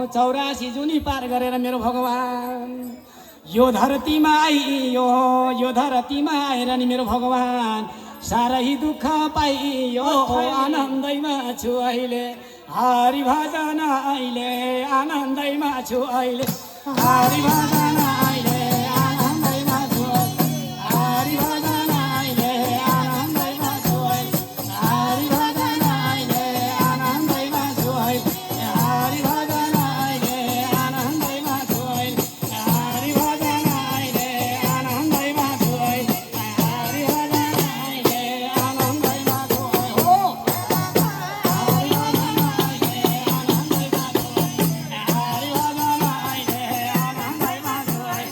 84 जुनी पार गरेर मेरो भगवान यो धरतीमा आइयो, यो धरतीमा आएर नि मेरो भगवान साह्रै दुःख पाइयो। आनन्दैमा छु अहिले, हरि भजन अहिले आनन्दैमा छु अहिले, हरि भजन अहिले आनन्दैमा छु, हरि भजन अहिले आनन्दैमा छु, हरि भजन अहिले आनन्दैमा छु, हरि भजन अहिले आनन्दैमा छु, हरि भजन अहिले आनन्दैमा छु, हरि भजन अहिले आनन्दैमा छु, हो हरि भजन अहिले आनन्दैमा छु, हरि भजन अहिले आनन्दैमा छु,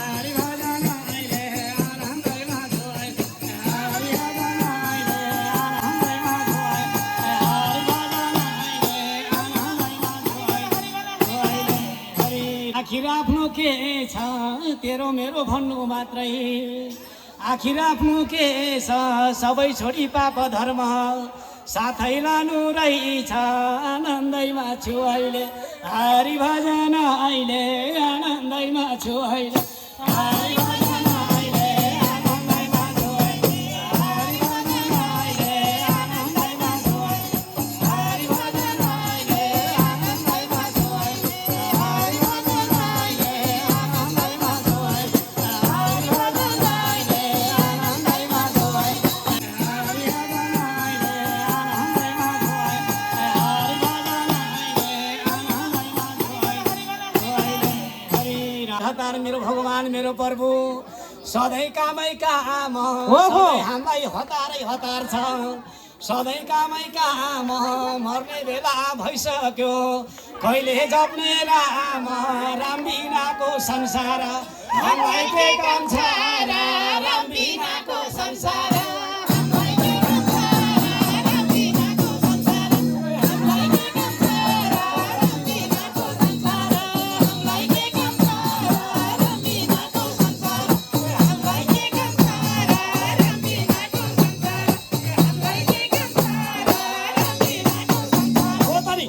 हरि भजन अहिले आनन्दैमा छु, हरि भजन अहिले आनन्दैमा छु, हरि भजन अहिले आनन्दैमा छु। आखिर आफ्नो के छ तेरो मेरो भन्नु मात्रै, आखिर आफ्नो के छ सबै छोडी पाप धर्म साथै लानु रहेछ। आनन्दैमा छु अहिले, हरि भजन अहिले आनन्दैमा छु अहिले, हरि भजन अहिले आनन्दैमा छु, हरि भजन अहिले आनन्दैमा छु, हरि भजन अहिले आनन्दैमा छु, हरि भजन अहिले आनन्दैमा छु, हरि भजन अहिले आनन्दैमा छु, हरि भजन अहिले आनन्दैमा छु, हरि भजन अहिले आनन्दैमा छु। हतार मेरो भगवान मेरो प्रभु सधैँ कामै काम, सधैँ हामीलाई हतारै हतार छ, सधैँ कामै काम मर्ने बेला भइसक्यो। कहिले जप्ने राम, राम बिनाको संसार हामीलाई के काम छ र, राम बिनाको संसार हामीलाई के काम छ र, राम बिनाको संसार हामीलाई के काम छ र, राम बिनाको संसार हामीलाई के काम छ र, राम बिनाको संसार हामीलाई के काम छ र, राम बिनाको संसार हामीलाई के काम छ र, राम बिनाको संसार हो त नि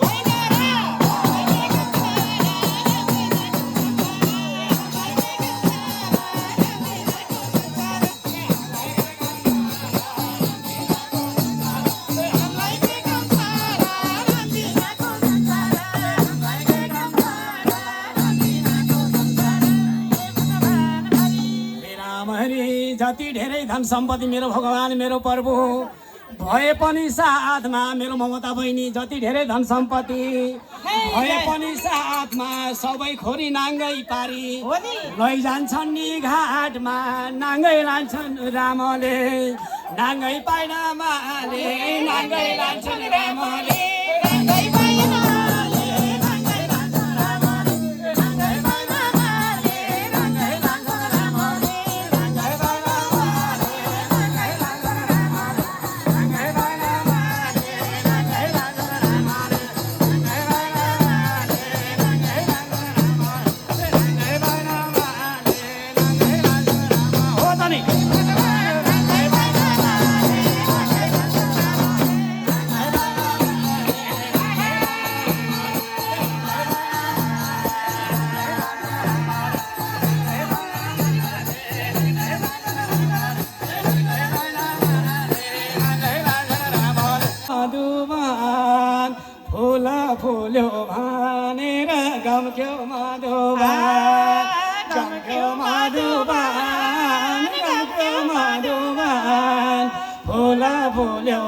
जति धेरै धन सम्पत्ति मेरो भगवान मेरो प्रभु भए पनि साथमा मेरो ममता बहिनी जति धेरै धन सम्पत्ति भए पनि साथमा सबै खोरी नाङ्गै पारी लैजान्छन् नि घाटमा, नाङ्गै लान्छन् रामले, नाङ्गै पाइन माले, नाङ्गै लान्छन् रामले, नाङ्गै पाइन माले, नाङ्गै लान्छन् रामले, नाङ्गै पाइन माले, नाङ्गै लान्छन् रामले, नाङ्गै पाइन माले, नाङ्गै लान्छन् रामले, नाङ्गै पाइन माले, नाङ्गै लान्छन् रामले, नाङ्गै पाइन माले, नाङ्गै लान्छन् रामले, नाङ्गै पाइन माले, नाङ्गै लान्छन् राम हो त नि मधुबान फुल फुल्यो भनेर गम्क्यो मधुबान, गम्क्यो मधुबान, गम्क्यो मधुबान फुल फुल्यो